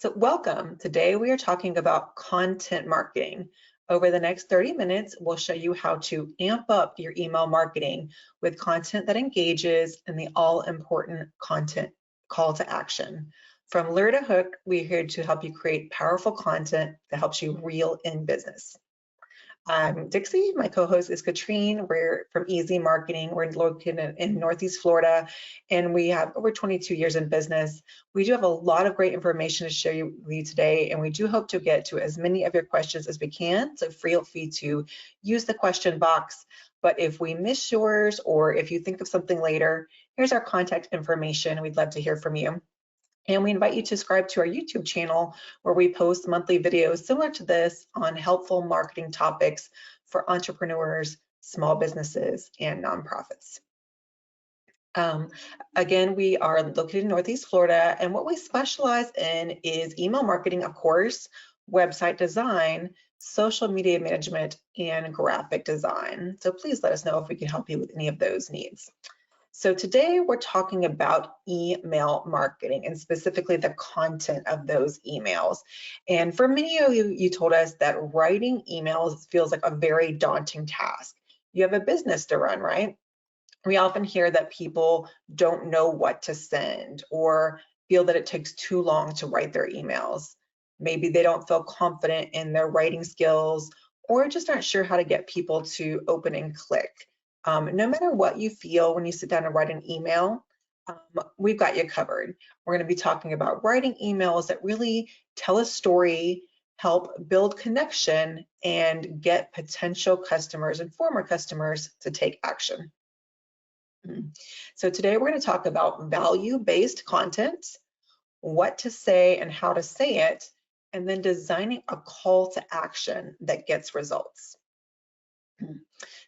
So welcome. Today we are talking about content marketing. Over the next 30 minutes, we'll show you how to amp up your email marketing with content that engages and the all-important content call to action. From lure to hook, we're here to help you create powerful content that helps you reel in business. I'm Dixie. My co-host is Katrine. We're from Easy Marketing. We're located in Northeast Florida, and we have over 22 years in business. We do have a lot of great information to share with you today, and we do hope to get to as many of your questions as we can. So feel free to use the question box. But if we miss yours, or if you think of something later, here's our contact information. We'd love to hear from you. And we invite you to subscribe to our YouTube channel where we post monthly videos similar to this on helpful marketing topics for entrepreneurs, small businesses, and nonprofits. Again, we are located in Northeast Florida, and what we specialize in is email marketing, of course, website design, social media management, and graphic design. So please let us know if we can help you with any of those needs. So today we're talking about email marketing and specifically the content of those emails. And for many of you, you told us that writing emails feels like a very daunting task. You have a business to run, right? We often hear that people don't know what to send or feel that it takes too long to write their emails. Maybe they don't feel confident in their writing skills or just aren't sure how to get people to open and click. No matter what you feel when you sit down and write an email, we've got you covered. We're going to be talking about writing emails that really tell a story, help build connection, and get potential customers and former customers to take action. So today we're going to talk about value-based content, what to say and how to say it, and then designing a call to action that gets results.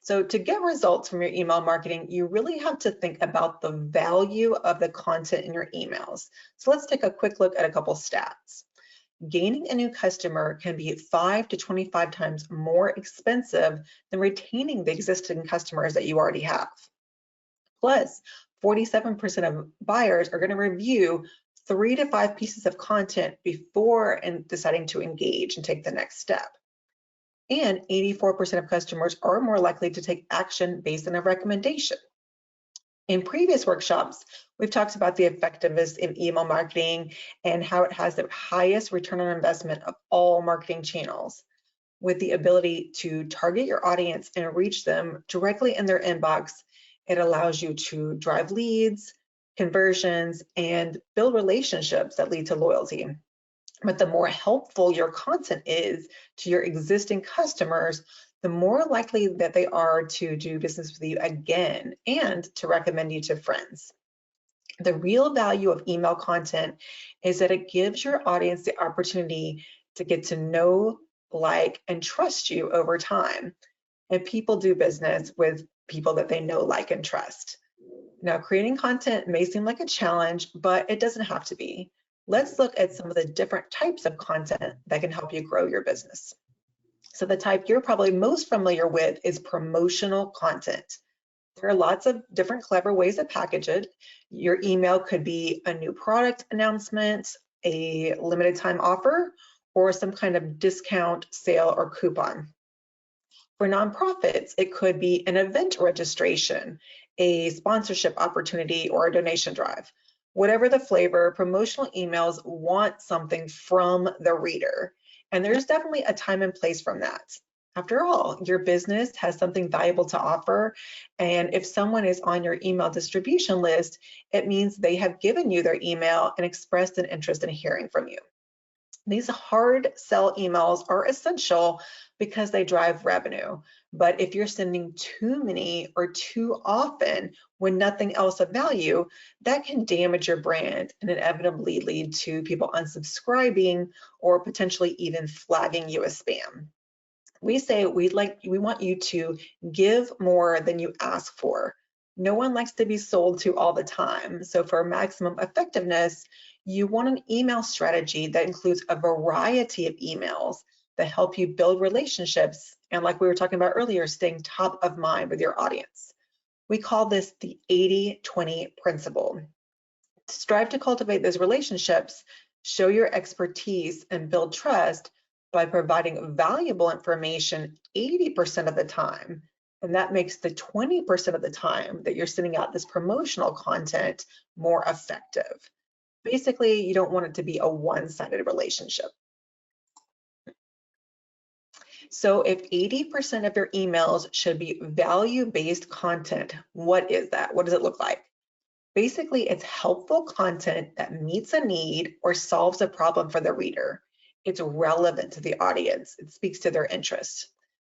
So to get results from your email marketing, you really have to think about the value of the content in your emails. So let's take a quick look at a couple stats. Gaining a new customer can be 5 to 25 times more expensive than retaining the existing customers that you already have. Plus, 47% of buyers are going to review 3 to 5 pieces of content before deciding to engage and take the next step. And 84% of customers are more likely to take action based on a recommendation. In previous workshops, we've talked about the effectiveness of email marketing and how it has the highest return on investment of all marketing channels. With the ability to target your audience and reach them directly in their inbox, it allows you to drive leads, conversions, and build relationships that lead to loyalty. But the more helpful your content is to your existing customers, the more likely that they are to do business with you again and to recommend you to friends. The real value of email content is that it gives your audience the opportunity to get to know, like, and trust you over time. And people do business with people that they know, like, and trust. Now, creating content may seem like a challenge, but it doesn't have to be. Let's look at some of the different types of content that can help you grow your business. So the type you're probably most familiar with is promotional content. There are lots of different clever ways to package it. Your email could be a new product announcement, a limited time offer, or some kind of discount, sale, or coupon. For nonprofits, it could be an event registration, a sponsorship opportunity, or a donation drive. Whatever the flavor, promotional emails want something from the reader. And there's definitely a time and place from that. After all, your business has something valuable to offer. And if someone is on your email distribution list, it means they have given you their email and expressed an interest in hearing from you. These hard sell emails are essential because they drive revenue. But if you're sending too many or too often when nothing else of value, that can damage your brand and inevitably lead to people unsubscribing or potentially even flagging you as spam. We say we want you to give more than you ask for. No one likes to be sold to all the time. So for maximum effectiveness, you want an email strategy that includes a variety of emails that help you build relationships. And like we were talking about earlier, staying top of mind with your audience. We call this the 80-20 principle. Strive to cultivate those relationships Show your expertise and build trust by providing valuable information 80% of the time. And that makes the 20% of the time that you're sending out this promotional content more effective. Basically, you don't want it to be a one-sided relationship. So if 80% of your emails should be value-based content, what is that? What does it look like? Basically, it's helpful content that meets a need or solves a problem for the reader. It's relevant to the audience. It speaks to their interests.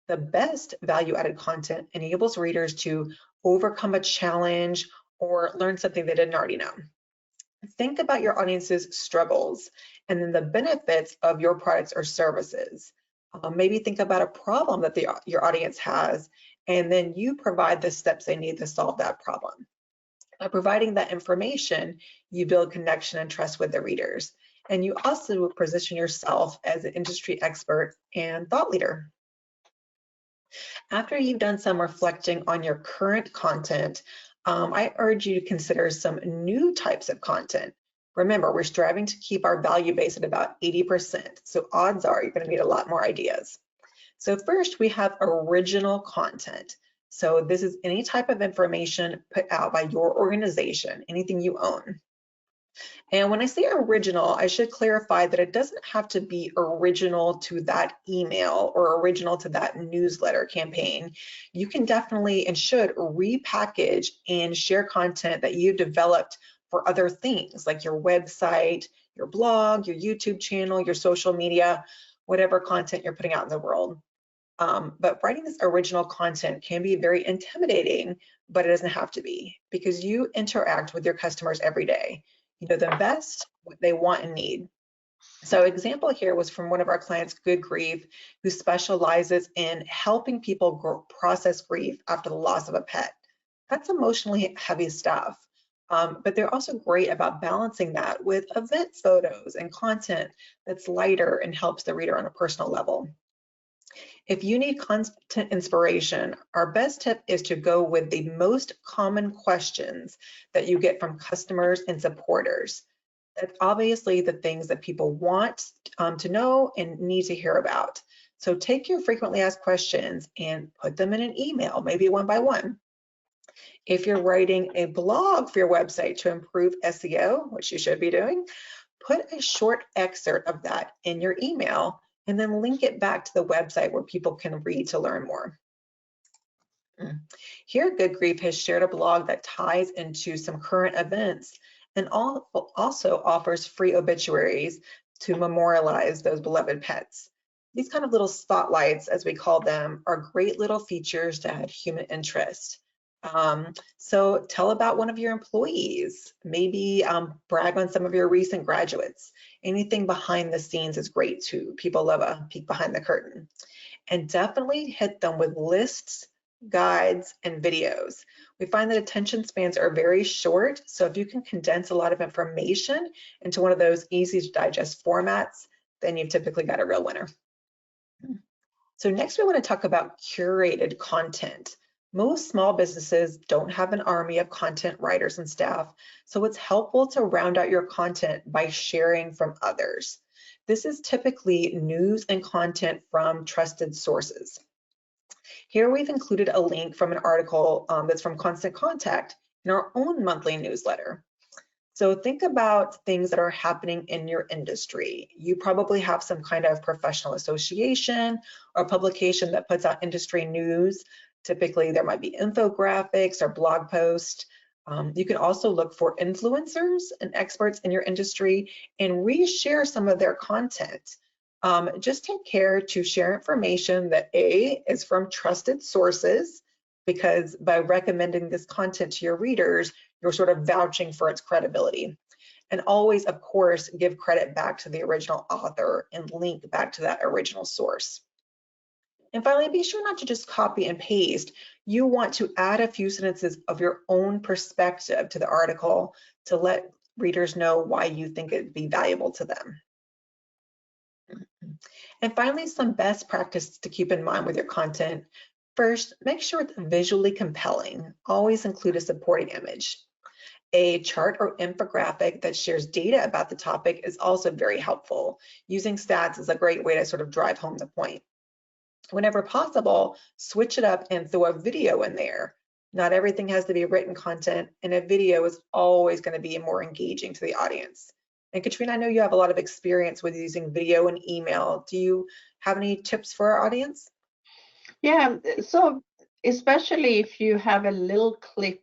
The best value-added content enables readers to overcome a challenge or learn something they didn't already know. Think about your audience's struggles and then the benefits of your products or services. Maybe think about a problem that your audience has, and then you provide the steps they need to solve that problem. By providing that information, you build connection and trust with the readers. And you also position yourself as an industry expert and thought leader. After you've done some reflecting on your current content, I urge you to consider some new types of content. Remember, we're striving to keep our value base at about 80%, so odds are you're going to need a lot more ideas. So first, we have original content. So this is any type of information put out by your organization, anything you own. And when I say original, I should clarify that it doesn't have to be original to that email or original to that newsletter campaign. You can definitely and should repackage and share content that you've developed for other things like your website, your blog, your YouTube channel, your social media, whatever content you're putting out in the world. But writing this original content can be very intimidating, but it doesn't have to be because you interact with your customers every day. You know them best, what they want and need. So example here was from one of our clients, Good Grief, who specializes in helping people process grief after the loss of a pet. That's emotionally heavy stuff. But they're also great about balancing that with event photos and content that's lighter and helps the reader on a personal level. If you need content inspiration, our best tip is to go with the most common questions that you get from customers and supporters. That's obviously the things that people want to know and need to hear about. So take your frequently asked questions and put them in an email, maybe one by one. If you're writing a blog for your website to improve SEO, which you should be doing, put a short excerpt of that in your email and then link it back to the website where people can read to learn more. Here, Good Grief has shared a blog that ties into some current events and also offers free obituaries to memorialize those beloved pets. These kind of little spotlights, as we call them, are great little features to add human interest. So tell about one of your employees, maybe brag on some of your recent graduates. Anything behind the scenes is great too. People love a peek behind the curtain. And definitely hit them with lists, guides, and videos. We find that attention spans are very short, so if you can condense a lot of information into one of those easy to digest formats, then you've typically got a real winner. So next we want to talk about curated content. Most small businesses don't have an army of content writers and staff, so it's helpful to round out your content by sharing from others. This is typically news and content from trusted sources. Here we've included a link from an article that's from Constant Contact in our own monthly newsletter. So think about things that are happening in your industry. You probably have some kind of professional association or publication that puts out industry news. Typically, there might be infographics or blog posts. You can also look for influencers and experts in your industry and reshare some of their content. Just take care to share information that A, is from trusted sources, because by recommending this content to your readers, you're sort of vouching for its credibility. And always, of course, give credit back to the original author and link back to that original source. And finally, be sure not to just copy and paste. You want to add a few sentences of your own perspective to the article to let readers know why you think it'd be valuable to them. And finally, some best practices to keep in mind with your content. First, make sure it's visually compelling. Always include a supporting image. A chart or infographic that shares data about the topic is also very helpful. Using stats is a great way to sort of drive home the point. Whenever possible, switch it up and throw a video in there. Not everything has to be written content, and a video is always going to be more engaging to the audience. And Katrina, I know you have a lot of experience with using video and email. Do you have any tips for our audience? Yeah, so especially if you have a little clip,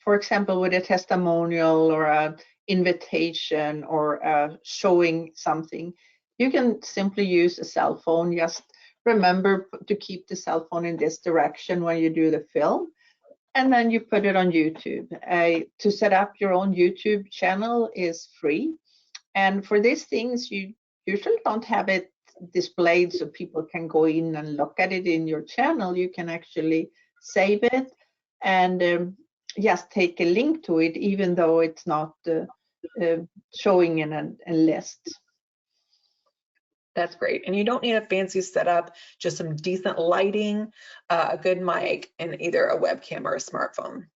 for example, with a testimonial or an invitation or showing something, you can simply use a cell phone. Just remember to keep the cell phone in this direction when you do the film, and then you put it on YouTube. To set up your own YouTube channel is free, and for these things, you usually don't have it displayed so people can go in and look at it in your channel. You can actually save it and just take a link to it, even though it's not showing in a list. That's great. And you don't need a fancy setup, just some decent lighting, a good mic, and either a webcam or a smartphone.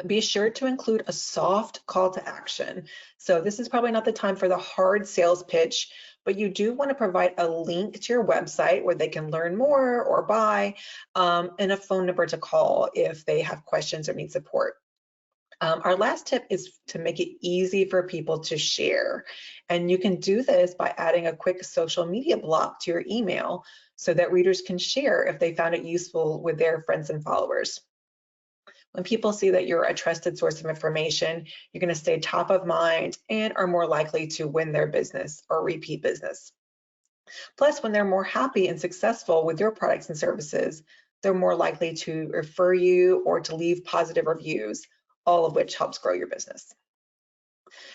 Be sure to include a soft call to action. So this is probably not the time for the hard sales pitch, but you do want to provide a link to your website where they can learn more or buy, and a phone number to call if they have questions or need support. Our last tip is to make it easy for people to share. And you can do this by adding a quick social media block to your email so that readers can share if they found it useful with their friends and followers. When people see that you're a trusted source of information, you're going to stay top of mind and are more likely to win their business or repeat business. Plus, when they're more happy and successful with your products and services, they're more likely to refer you or to leave positive reviews, all of which helps grow your business.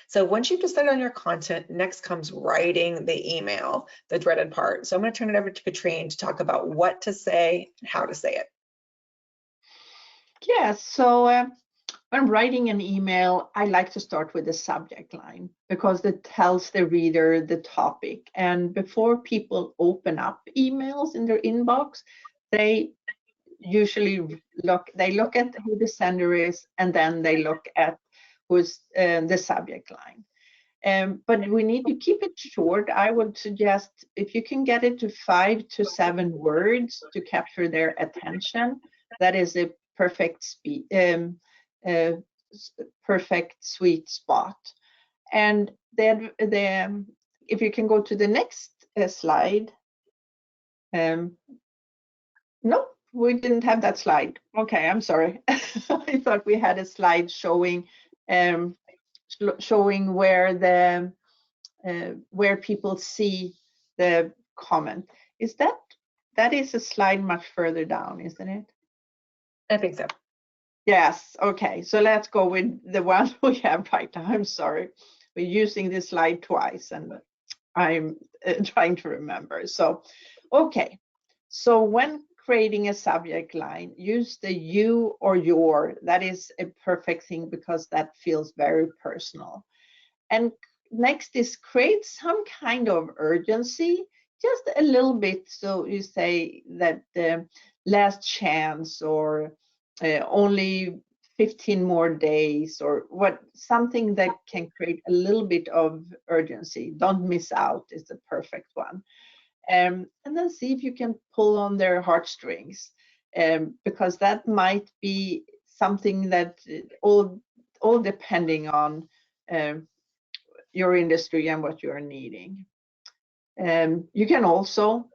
So once you've decided on your content, next comes writing the email, the dreaded part. So I'm going to turn it over to Katrine to talk about what to say and how to say it. Yeah, so when writing an email, I like to start with the subject line because it tells the reader the topic. And before people open up emails in their inbox, they usually look at who the sender is, and then they look at who's the subject line. But we need to keep it short. I would suggest if you can get it to 5 to 7 words to capture their attention, that is a perfect perfect sweet spot. And then if you can go to the next slide. No, we didn't have that slide. Okay, I'm sorry. I thought we had a slide showing showing where people see the comment. Is that is a slide much further down, isn't it? I think so. Yes. Okay. So let's go with the one we have right now. I'm sorry. We're using this slide twice, and I'm trying to remember. So, okay. So when creating a subject line, use the you or your. That is a perfect thing because that feels very personal. And next is create some kind of urgency, just a little bit. So you say that the last chance or only 15 more days or something that can create a little bit of urgency. Don't miss out is the perfect one. And then see if you can pull on their heartstrings, because that might be something that all depending on your industry and what you're needing. You can also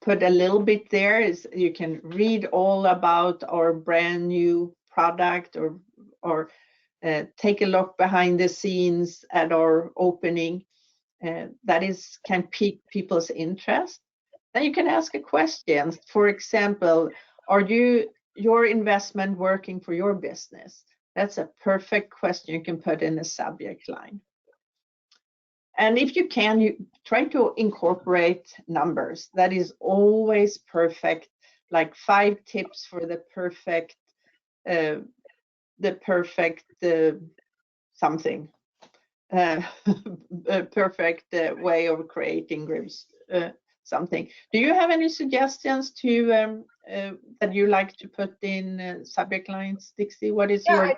put a little bit there. You can read all about our brand new product or take a look behind the scenes at our opening. That can pique people's interest. Then you can ask a question. For example, are your investment working for your business? That's a perfect question you can put in a subject line. And if you can, you try to incorporate numbers. That is always perfect, like 5 tips for the perfect something. A perfect way of creating groups. something. Do you have any suggestions to that you like to put in subject lines, Dixie? What is Yeah, your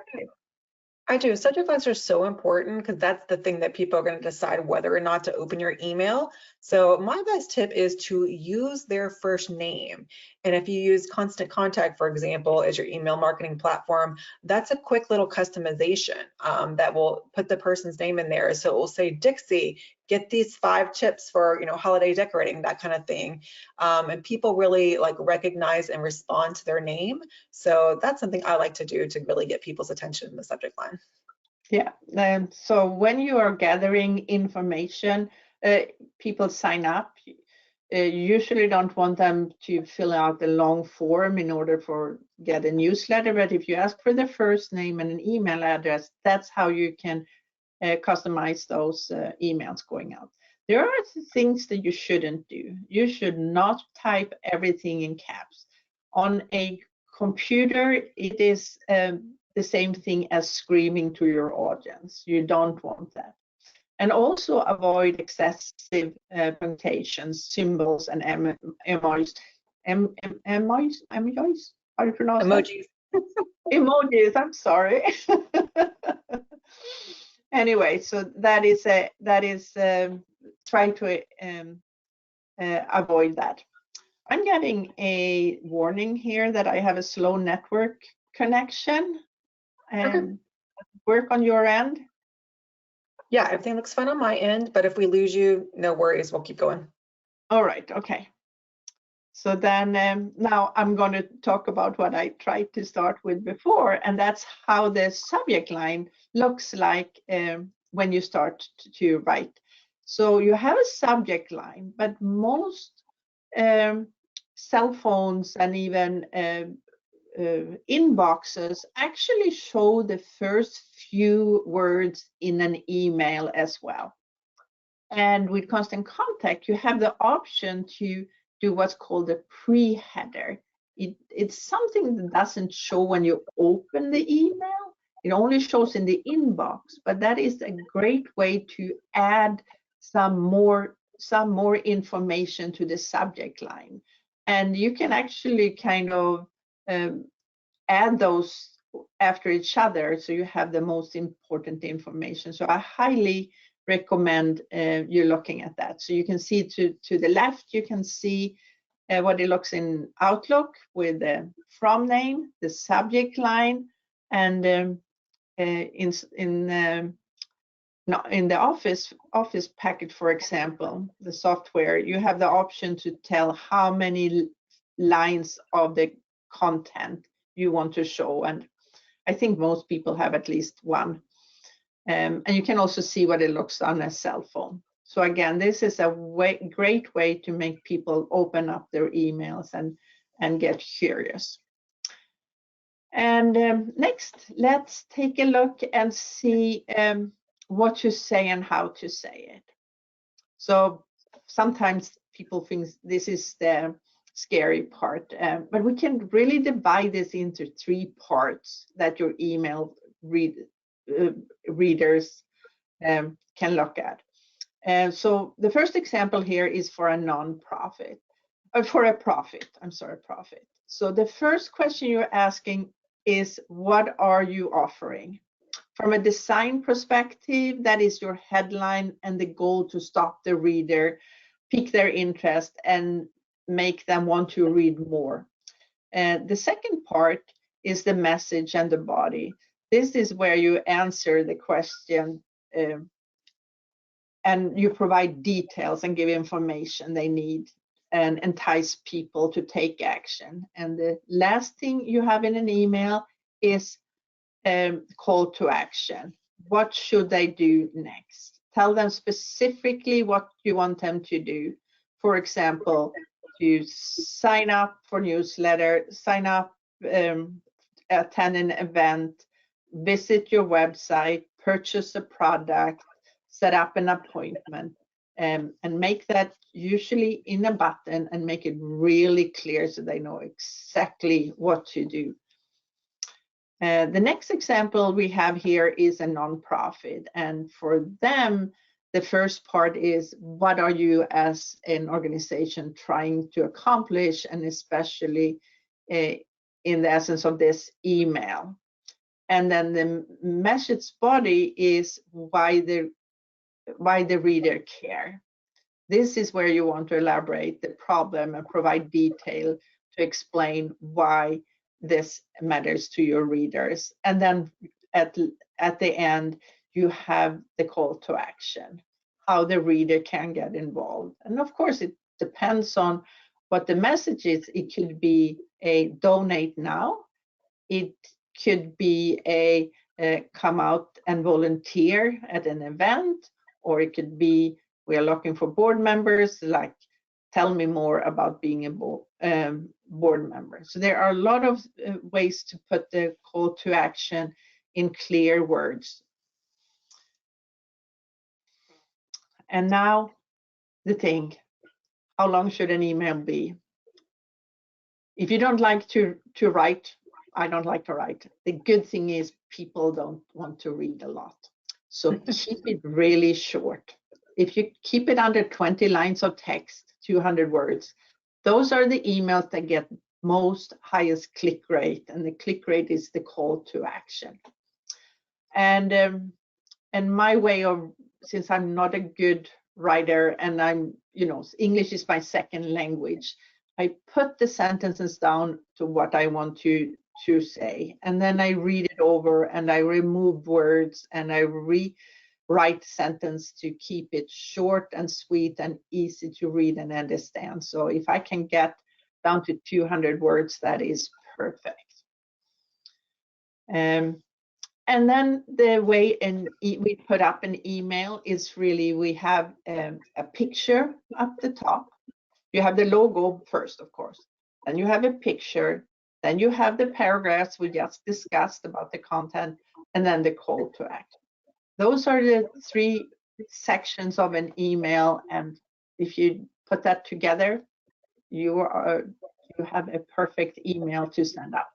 I do. Subject lines are so important because that's the thing that people are going to decide whether or not to open your email. So my best tip is to use their first name. And if you use Constant Contact, for example, as your email marketing platform, that's a quick little customization that will put the person's name in there. So it will say, Dixie, get these 5 tips for, holiday decorating, that kind of thing. And people really like recognize and respond to their name. So that's something I like to do to really get people's attention in the subject line. Yeah, so when you are gathering information, people sign up. You usually don't want them to fill out a long form in order for get a newsletter, but if you ask for the first name and an email address, that's how you can customize those emails going out. There are things that you shouldn't do. You should not type everything in caps. On a computer, it is the same thing as screaming to your audience. You don't want that. And also avoid excessive punctuations, symbols, and emojis. Emojis? How do you pronounce Emojis. that? Emojis, I'm sorry. Anyway, so that is try to avoid that. I'm getting a warning here that I have a slow network connection. And work on your end? Yeah, everything looks fine on my end, but if we lose you, no worries, we'll keep going. All right, okay. So then now I'm going to talk about what I tried to start with before, and that's how the subject line looks like when you start to write. So you have a subject line, but most cell phones and even inboxes actually show the first few words in an email as well. And with Constant Contact, you have the option to do what's called a pre-header. It's something that doesn't show when you open the email. It only shows in the inbox, but that is a great way to add some more information to the subject line. And you can actually kind of add those after each other, so you have the most important information. So I highly recommend you looking at that. So you can see to the left, you can see what it looks in Outlook with the from name, the subject line, and in the Office package, for example, the software, you have the option to tell how many lines of the content you want to show, and I think most people have at least one. And you can also see what it looks on a cell phone. So again, this is a great way to make people open up their emails and get curious. And next, let's take a look and see what to say and how to say it. So sometimes people think this is the scary part, but we can really divide this into 3 parts that your email readers can look at. So the first example here is for a non-profit, for a profit. I'm sorry, profit. So the first question you're asking is, what are you offering? From a design perspective, that is your headline and the goal to stop the reader, pique their interest, and make them want to read more. The second part is the message and the body. This is where you answer the question and you provide details and give information they need and entice people to take action. And the last thing you have in an email is call to action. What should they do next? Tell them specifically what you want them to do. For example, to sign up for newsletter, sign up, attend an event, visit your website, purchase a product, set up an appointment, and make that usually in a button and make it really clear so they know exactly what to do. The next example we have here is a nonprofit, and for them, the first part is, what are you as an organization trying to accomplish, and especially in the essence of this email. And then the message body is why the reader care. This is where you want to elaborate the problem and provide detail to explain why this matters to your readers. And then at the end, you have the call to action, how the reader can get involved. And of course, it depends on what the message is. It could be a donate now. It could be a come out and volunteer at an event, or it could be, we are looking for board members, like tell me more about being a board member. So there are a lot of ways to put the call to action in clear words. And now the thing, how long should an email be? If you don't like to write, I don't like to write. The good thing is people don't want to read a lot. So keep it really short. If you keep it under 20 lines of text, 200 words, those are the emails that get highest click rate, and the click rate is the call to action. And my way of, since I'm not a good writer and I'm, English is my second language, I put the sentences down to what I want to say, and then I read it over and I remove words and I rewrite sentence to keep it short and sweet and easy to read and understand. So if I can get down to 200 words, that is perfect. And then the way we put up an email is really, we have a picture up the top. You have the logo first, of course. Then you have a picture. Then you have the paragraphs we just discussed about the content, and then the call to action. Those are the 3 sections of an email. And if you put that together, you have a perfect email to send out.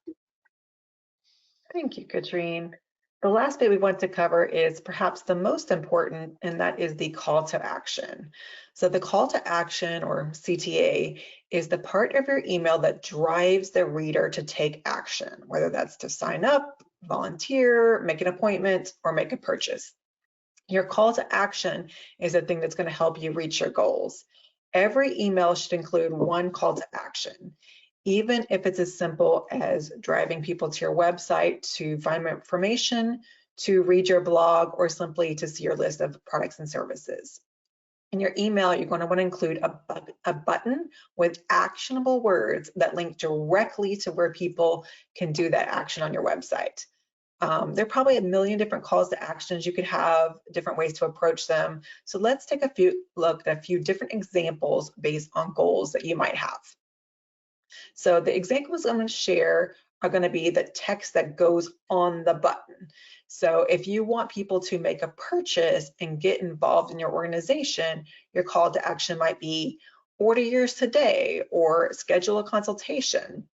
Thank you, Katrine. The last bit we want to cover is perhaps the most important, and that is the call to action. So the call to action, or CTA, is the part of your email that drives the reader to take action, whether that's to sign up, volunteer, make an appointment, or make a purchase. Your call to action is the thing that's going to help you reach your goals. Every email should include one call to action, even if it's as simple as driving people to your website to find more information, to read your blog, or simply to see your list of products and services. In your email, you're going to want to include a button with actionable words that link directly to where people can do that action on your website. There are probably a million different calls to actions you could have, different ways to approach them. So let's take a look at a few different examples based on goals that you might have. So the examples I'm going to share are going to be the text that goes on the button. So if you want people to make a purchase and get involved in your organization, your call to action might be order yours today or schedule a consultation.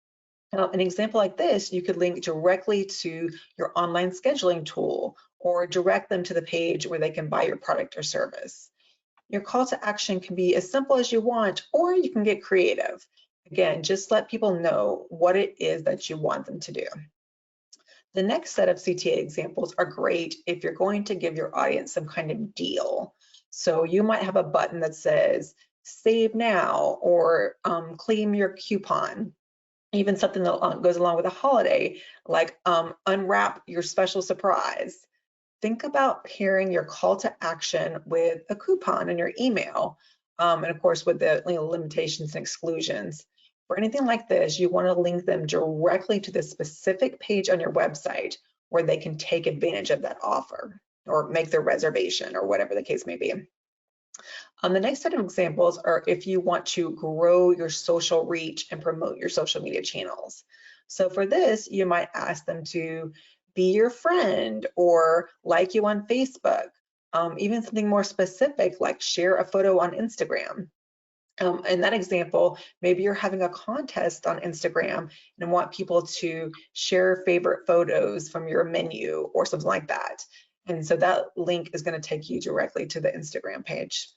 An example like this, you could link directly to your online scheduling tool or direct them to the page where they can buy your product or service. Your call to action can be as simple as you want, or you can get creative. Again, just let people know what it is that you want them to do. The next set of CTA examples are great if you're going to give your audience some kind of deal. So you might have a button that says save now or claim your coupon. Even something that goes along with a holiday, like unwrap your special surprise. Think about pairing your call to action with a coupon in your email, and of course with the limitations and exclusions. For anything like this, you want to link them directly to the specific page on your website where they can take advantage of that offer or make their reservation or whatever the case may be. The next set of examples are if you want to grow your social reach and promote your social media channels. So for this, you might ask them to be your friend or like you on Facebook, even something more specific like share a photo on Instagram. In that example, maybe you're having a contest on Instagram and want people to share favorite photos from your menu or something like that. And so that link is going to take you directly to the Instagram page.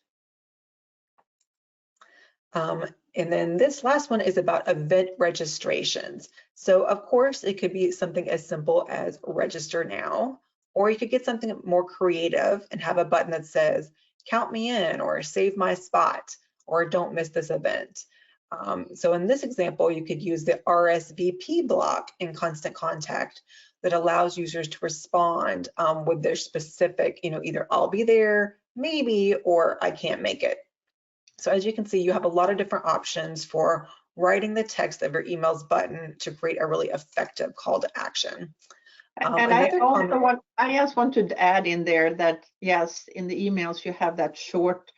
And then this last one is about event registrations. So of course, it could be something as simple as register now, or you could get something more creative and have a button that says, count me in, or save my spot, or don't miss this event. So in this example, you could use the RSVP block in Constant Contact that allows users to respond with their specific, either I'll be there, maybe, or I can't make it. So as you can see, you have a lot of different options for writing the text of your emails button to create a really effective call to action. And I just want to add in there that, yes, in the emails you have that short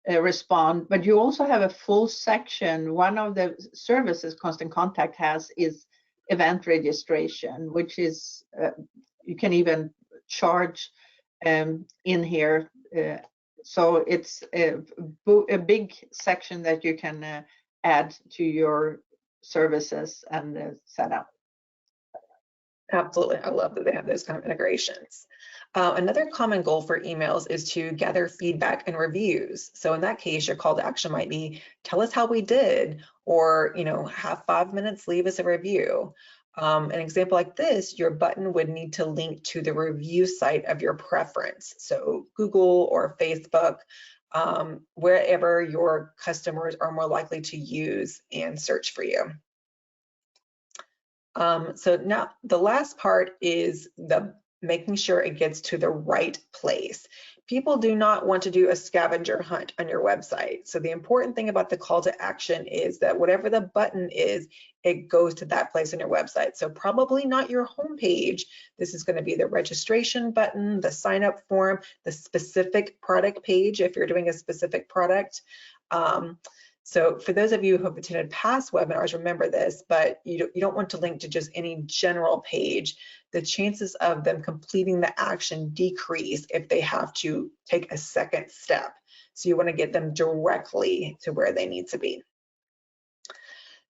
respond, but you also have a full section. One of the services Constant Contact has is event registration, which is, you can even charge in here. So it's a big section that you can add to your services and set up. Absolutely. I love that they have those kind of integrations. Another common goal for emails is to gather feedback and reviews. So in that case, your call to action might be, tell us how we did, or have 5 minutes, leave us a review. An example like this, your button would need to link to the review site of your preference. So Google or Facebook, wherever your customers are more likely to use and search for you. So now the last part is making sure it gets to the right place. People do not want to do a scavenger hunt on your website. So the important thing about the call to action is that whatever the button is, it goes to that place on your website. So probably not your homepage. This is going to be the registration button, the sign up form, the specific product page if you're doing a specific product. So for those of you who have attended past webinars, remember this, but you don't want to link to just any general page. The chances of them completing the action decrease if they have to take a second step. So you want to get them directly to where they need to be.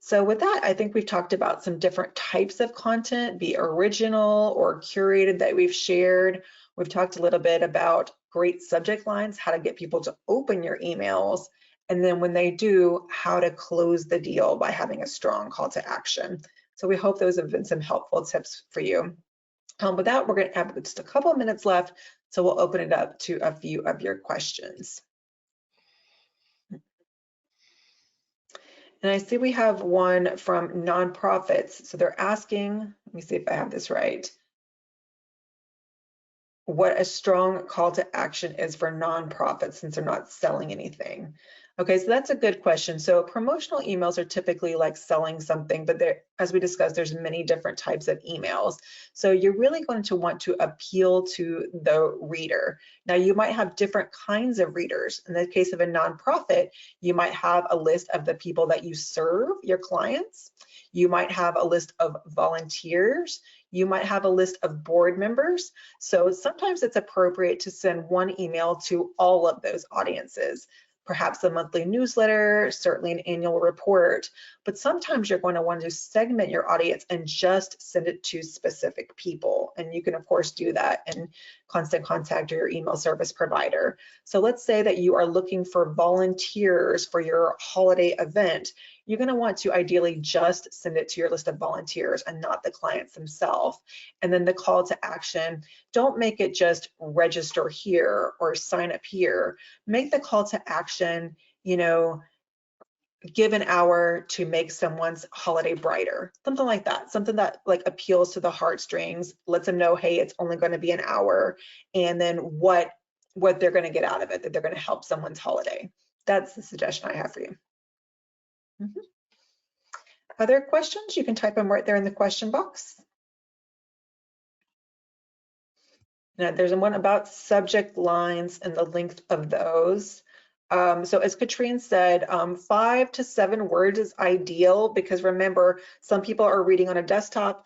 So with that, I think we've talked about some different types of content, be original or curated, that we've shared. We've talked a little bit about great subject lines, how to get people to open your emails, and then when they do, how to close the deal by having a strong call to action. So we hope those have been some helpful tips for you. With that, we're going to have just a couple of minutes left, so we'll open it up to a few of your questions. And I see we have one from nonprofits. So they're asking, let me see if I have this right, what a strong call to action is for nonprofits since they're not selling anything. Okay, so that's a good question. So promotional emails are typically like selling something, but as we discussed, there's many different types of emails. So you're really going to want to appeal to the reader. Now you might have different kinds of readers. In the case of a nonprofit, you might have a list of the people that you serve, your clients. You might have a list of volunteers. You might have a list of board members. So sometimes it's appropriate to send one email to all of those audiences. Perhaps a monthly newsletter, certainly an annual report, but sometimes you're going to want to segment your audience and just send it to specific people. And you can of course do that in Constant Contact or your email service provider. So let's say that you are looking for volunteers for your holiday event. You're going to want to ideally just send it to your list of volunteers and not the clients themselves. And then the call to action, don't make it just register here or sign up here. Make the call to action, give an hour to make someone's holiday brighter, something like that, something that like appeals to the heartstrings, lets them know, hey, it's only going to be an hour, and then what they're going to get out of it, that they're going to help someone's holiday. That's the suggestion I have for you. Other questions? You can type them right there in the question box. Now, there's one about subject lines and the length of those. So as Katrine said, 5 to 7 words is ideal because remember, some people are reading on a desktop,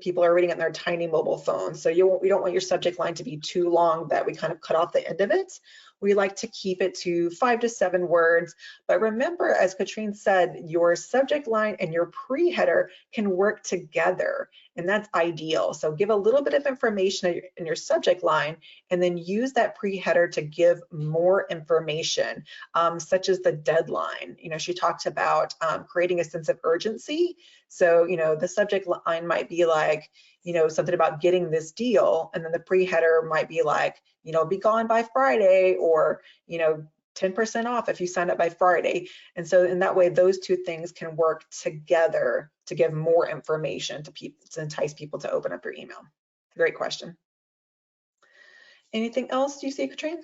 people are reading on their tiny mobile phone. So we don't want your subject line to be too long that we kind of cut off the end of it. We like to keep it to 5 to 7 words. But remember, as Katrine said, your subject line and your pre-header can work together. and that's ideal. So give a little bit of information in your subject line, and then use that pre-header to give more information, such as the deadline. You know, she talked about creating a sense of urgency. So, you know, the subject line might be like, you know, something about getting this deal, and then the pre-header might be like, you know, be gone by Friday, or, you know, 10% off if you sign up by Friday. And so in that way, those two things can work together to give more information to people, to entice people to open up your email. Great question. Anything else you see, Katrine?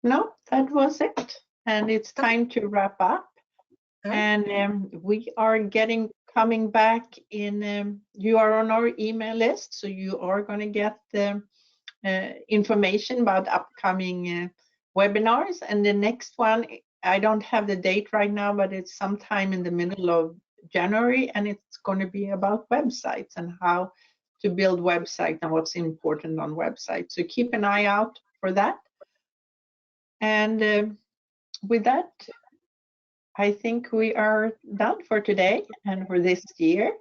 No, that was it. And it's time to wrap up. Right. And we are coming back in, you are on our email list, so you are going to get the information about upcoming webinars. And the next one, I don't have the date right now, but it's sometime in the middle of January, and it's going to be about websites and how to build websites and what's important on websites. So keep an eye out for that. And with that, I think we are done for today and for this year.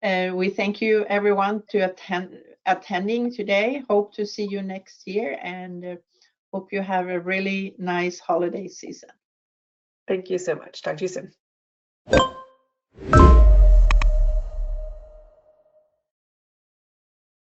We thank you everyone to attending today. Hope to see you next year, and hope you have a really nice holiday season. Thank you so much. Talk to you soon.